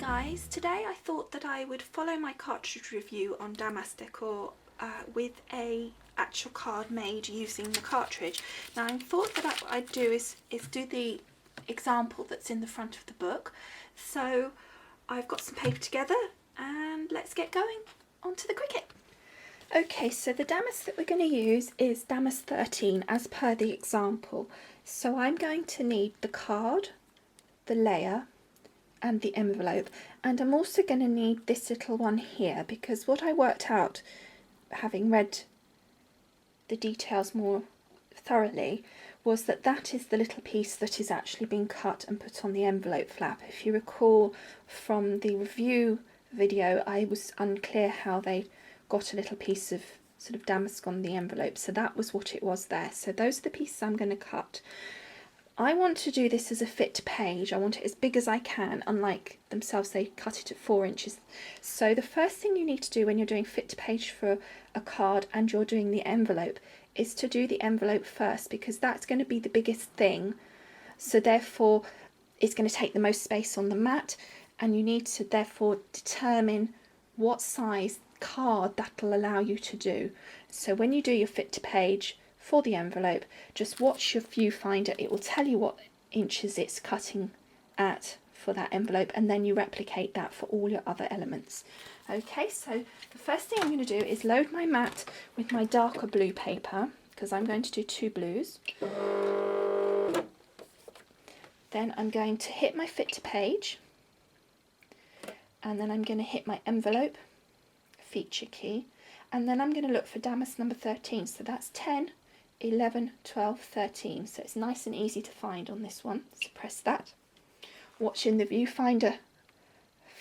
guys, today I thought that I would follow my cartridge review on Damask Decor with a actual card made using the cartridge. Now I thought that what I'd do is do the example that's in the front of the book. So I've got some paper together and let's get going onto the Cricut. Okay, so the damask that we're going to use is Damask 13 as per the example. So I'm going to need the card, the layer and the envelope, and I'm also going to need this little one here, because what I worked out, having read the details more thoroughly, was that that is the little piece that is actually being cut and put on the envelope flap. If you recall from the review video, I was unclear how they got a little piece of sort of damask on the envelope, so that was what it was there. So those are the pieces I'm going to cut. I want to do this as a fit to page. I want it as big as I can. Unlike themselves, they cut it at 4 inches. So the first thing you need to do when you're doing fit to page for a card and you're doing the envelope is to do the envelope first, because that's going to be the biggest thing. So therefore it's going to take the most space on the mat, and you need to therefore determine what size card that'll allow you to do. So when you do your fit to page for the envelope, just watch your viewfinder. It will tell you what inches it's cutting at for that envelope, and then you replicate that for all your other elements. Okay, so the first thing I'm going to do is load my mat with my darker blue paper, because I'm going to do 2 blues. Then I'm going to hit my fit to page, and then I'm going to hit my envelope feature key, and then I'm going to look for damask number 13. So that's 10, 11, 12, 13. So it's nice and easy to find on this one. So press that. Watch in the viewfinder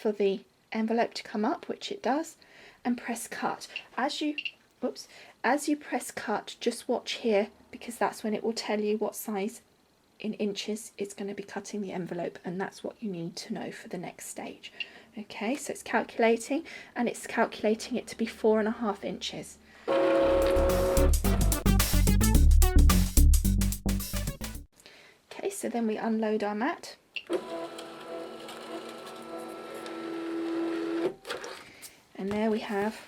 for the envelope to come up, which it does, and press cut. As you press cut, just watch here, because that's when it will tell you what size in inches it's going to be cutting the envelope, and that's what you need to know for the next stage. Okay, so it's calculating, and it's calculating it to be 4.5 inches. Okay, so then we unload our mat. And there we have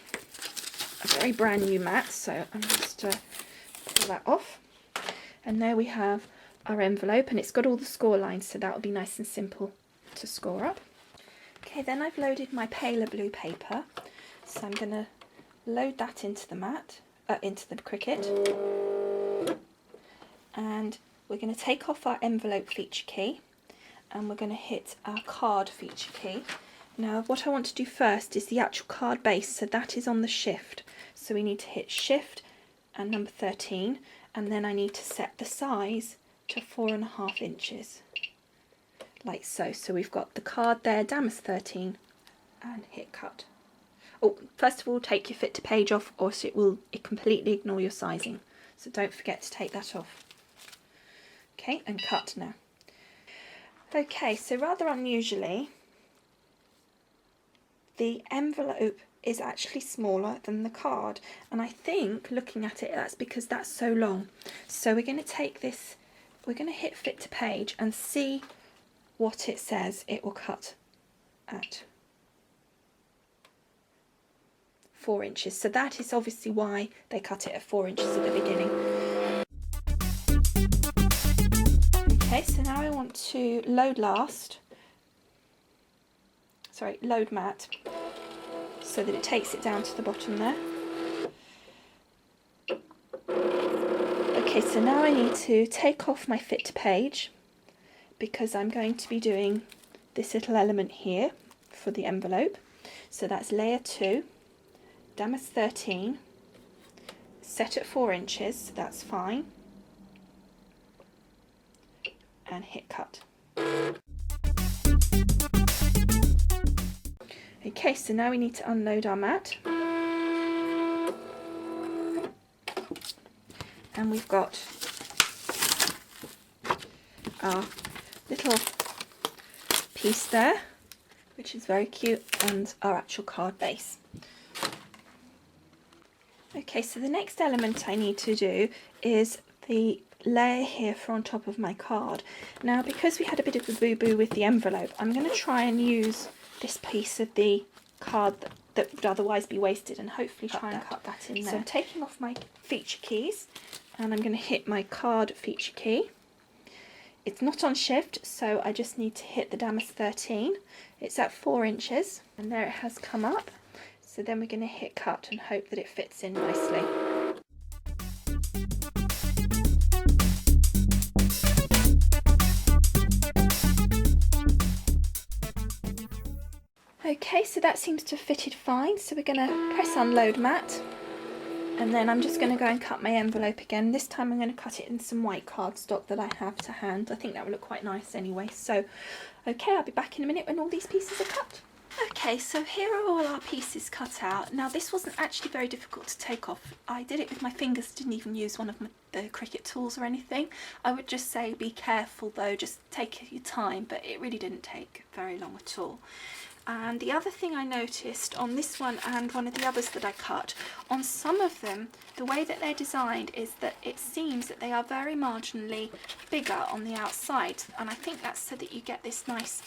a very brand new mat, so I'm just pull that off. And there we have our envelope, and it's got all the score lines, so that will be nice and simple to score up. Okay, then I've loaded my paler blue paper, so I'm going to load that into the mat, into the Cricut, and we're going to take off our envelope feature key, and we're going to hit our card feature key. Now what I want to do first is the actual card base, so that is on the shift, so we need to hit shift and number 13, and then I need to set the size to 4.5 inches. Like so. So we've got the card there, Damask 13, and hit cut. Oh, first of all, take your fit to page off, or it will completely ignore your sizing. So don't forget to take that off. Okay, and cut now. Okay, so rather unusually, the envelope is actually smaller than the card, and I think, looking at it, that's because that's so long. So we're going to take this, we're going to hit fit to page and see what it says it will cut at 4 inches. So that is obviously why they cut it at 4 inches at the beginning. Okay, so now I want to load mat, so that it takes it down to the bottom there. Okay, so now I need to take off my fit to page, because I'm going to be doing this little element here for the envelope. So that's layer 2, Damask 13, set at 4 inches, so that's fine, and hit cut. Okay, so now we need to unload our mat, and we've got our little piece there, which is very cute, and our actual card base. Okay, so the next element I need to do is the layer here for on top of my card. Now, because we had a bit of a boo-boo with the envelope, I'm going to try and use this piece of the card that would otherwise be wasted, and hopefully try and cut that in there. So I'm taking off my feature keys, and I'm going to hit my card feature key. It's not on shift, so I just need to hit the Damask 13. It's at 4 inches, and there it has come up. So then we're going to hit cut and hope that it fits in nicely. Okay, so that seems to have fitted fine, so we're going to press unload mat, and then I'm just going to go and cut my envelope again. This time I'm going to cut it in some white cardstock that I have to hand. I think that will look quite nice anyway. So, okay, I'll be back in a minute when all these pieces are cut. Okay, so here are all our pieces cut out. Now this wasn't actually very difficult to take off. I did it with my fingers, didn't even use one of the Cricut tools or anything. I would just say be careful though, just take your time, but it really didn't take very long at all. And the other thing I noticed on this one and one of the others that I cut, on some of them, the way that they're designed is that it seems that they are very marginally bigger on the outside, and I think that's so that you get this nice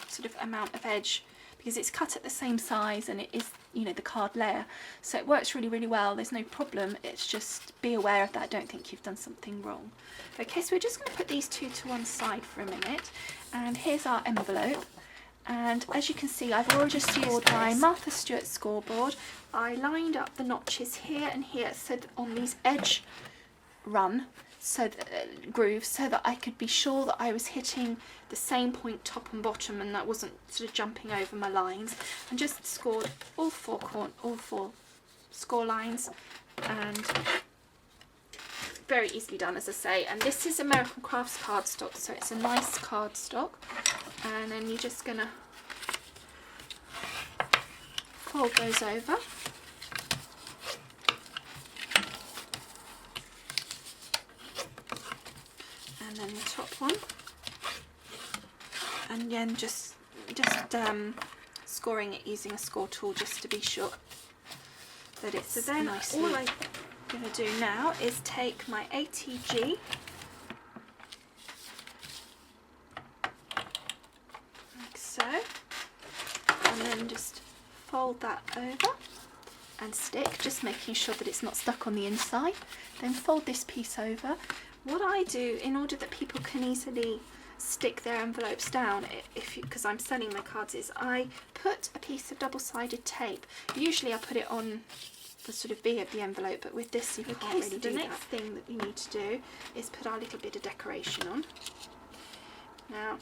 sort of amount of edge, because it's cut at the same size and it is, you know, the card layer, so it works really, really well. There's no problem. It's just be aware of that. Don't think you've done something wrong. Okay, so we're just going to put these two to one side for a minute, and here's our envelope. And as you can see, I've already just used my Martha Stewart scoreboard. I lined up the notches here and here, so that on these edge run, so that, grooves, so that I could be sure that I was hitting the same point top and bottom, and that wasn't sort of jumping over my lines. And just scored all four score lines, and very easily done, as I say. And this is American Crafts cardstock, so it's a nice cardstock. And then you're just gonna fold those over. And then the top one. And again, just scoring it using a score tool just to be sure that it's so then nicely. All I'm going to do now is take my ATG, like so, and then just fold that over and stick, just making sure that it's not stuck on the inside. Then fold this piece over. What I do, in order that people can easily stick their envelopes down, because I'm selling my cards, is I put a piece of double-sided tape. Usually I put it on the sort of V of the envelope, but with this you can't really do that. The next thing that we need to do is put our little bit of decoration on. Now,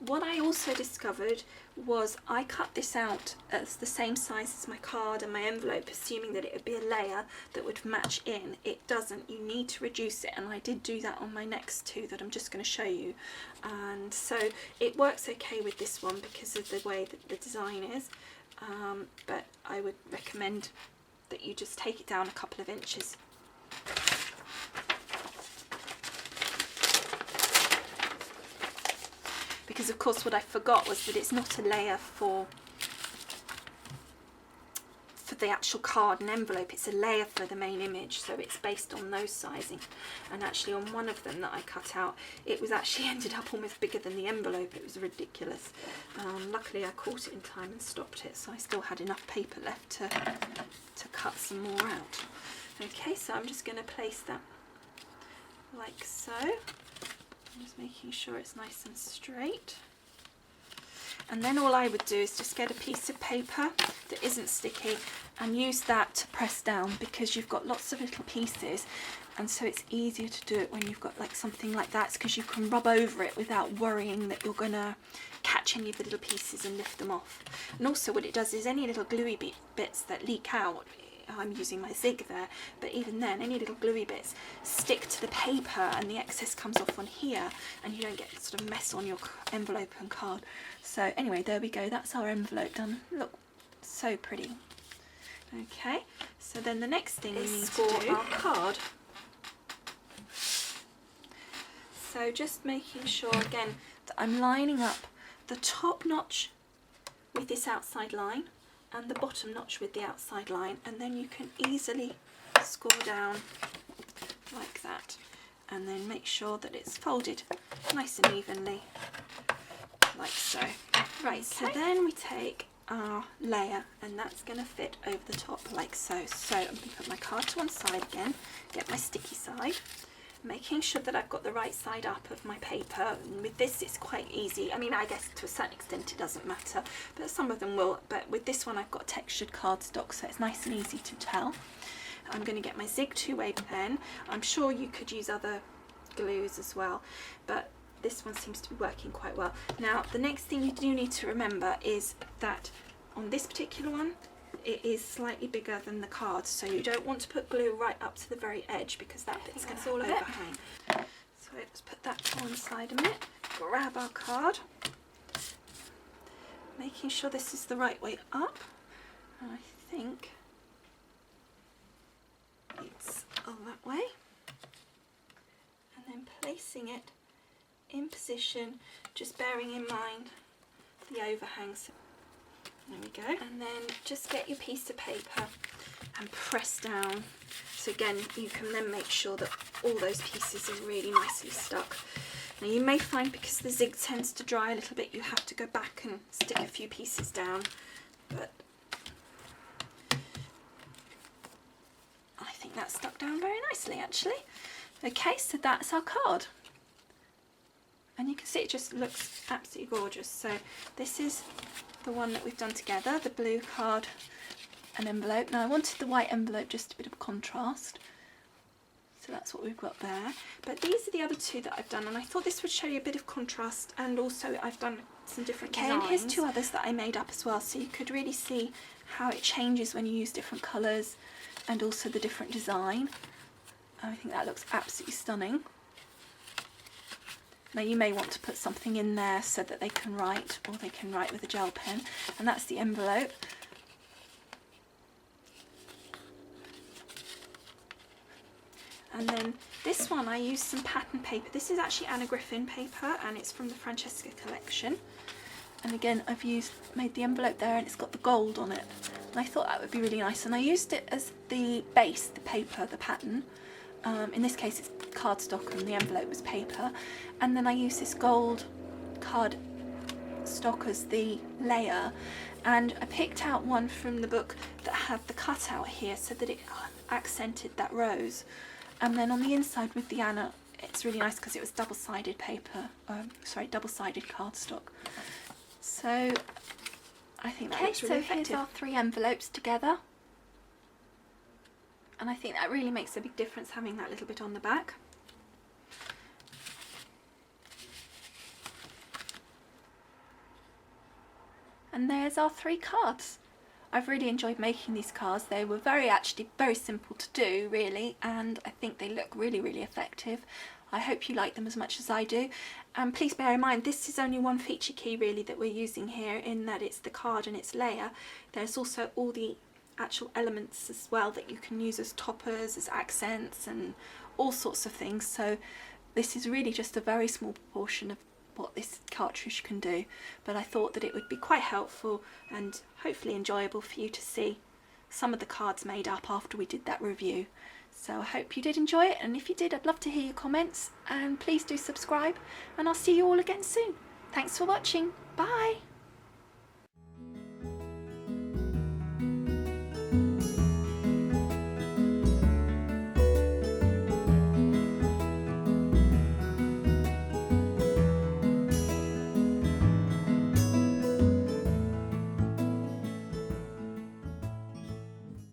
what I also discovered was I cut this out as the same size as my card and my envelope, assuming that it would be a layer that would match in. It doesn't. You need to reduce it, and I did do that on my next two that I'm just going to show you. And so it works okay with this one because of the way that the design is, but I would recommend that you just take it down a couple of inches. Because of course what I forgot was that it's not a layer for the actual card and envelope, it's a layer for the main image, so it's based on those sizing. And actually on one of them that I cut out, it was actually ended up almost bigger than the envelope. It was ridiculous. Luckily I caught it in time and stopped it, so I still had enough paper left to cut some more out. Okay, so I'm just going to place that like so. I'm just making sure it's nice and straight. And then all I would do is just get a piece of paper that isn't sticky and use that to press down, because you've got lots of little pieces, and so it's easier to do it when you've got like something like that, because you can rub over it without worrying that you're going to catch any of the little pieces and lift them off. And also what it does is any little gluey bits that leak out, I'm using my zig there, but even then any little gluey bits stick to the paper and the excess comes off on here, and you don't get sort of mess on your envelope and card. So anyway, there we go, that's our envelope done. Look, so pretty. Okay, so then the next thing we need to do, our card. So just making sure again that I'm lining up the top notch with this outside line and the bottom notch with the outside line, and then you can easily score down like that, and then make sure that it's folded nice and evenly like so. Right, so then we take our layer, and that's going to fit over the top like so. So I'm going to put my card to one side again, get my sticky side, making sure that I've got the right side up of my paper. And with this it's quite easy. I mean, I guess to a certain extent it doesn't matter, but some of them will. But with this one I've got textured cardstock, so it's nice and easy to tell. I'm going to get my Zig two-way pen. I'm sure you could use other glues as well, but this one seems to be working quite well. Now the next thing you do need to remember is that on this particular one it is slightly bigger than the card, so you don't want to put glue right up to the very edge because that bit's going to overhang. So let's put that to one side a minute, grab our card, making sure this is the right way up, and I think it's on that way, and then placing it in position, just bearing in mind the overhangs. There we go. And then just get your piece of paper and press down. So again, you can then make sure that all those pieces are really nicely stuck. Now you may find, because the zig tends to dry a little bit, you have to go back and stick a few pieces down, but I think that's stuck down very nicely actually. Okay, so that's our card. And you can see it just looks absolutely gorgeous. So this is the one that we've done together, the blue card and envelope. Now I wanted the white envelope, just a bit of contrast. So that's what we've got there. But these are the other two that I've done, and I thought this would show you a bit of contrast, and also I've done some different designs. And here's two others that I made up as well, so you could really see how it changes when you use different colours and also the different design. I think that looks absolutely stunning. Now you may want to put something in there so that they can write, or they can write with a gel pen, and that's the envelope. And then this one I used some pattern paper. This is actually Anna Griffin paper, and it's from the Francesca collection. And again, I've made the envelope there, and it's got the gold on it. And I thought that would be really nice, and I used it as the base, the paper, the pattern. In this case it's cardstock and the envelope was paper, and then I used this gold card stock as the layer, and I picked out one from the book that had the cutout here so that it accented that rose. And then on the inside with the Anna, it's really nice because it was double-sided paper, double-sided cardstock. So I think that looks really effective. Here's our three envelopes together. And I think that really makes a big difference, having that little bit on the back. And there's our three cards. I've really enjoyed making these cards. They were actually very simple to do, really, and I think they look really, really effective. I hope you like them as much as I do. And please bear in mind, this is only one feature key really that we're using here, in that it's the card and its layer. There's also all the actual elements as well that you can use as toppers, as accents, and all sorts of things. So this is really just a very small proportion of what this cartridge can do, but I thought that it would be quite helpful and hopefully enjoyable for you to see some of the cards made up after we did that review. So I hope you did enjoy it, and if you did, I'd love to hear your comments, and please do subscribe, and I'll see you all again soon. Thanks for watching. Bye.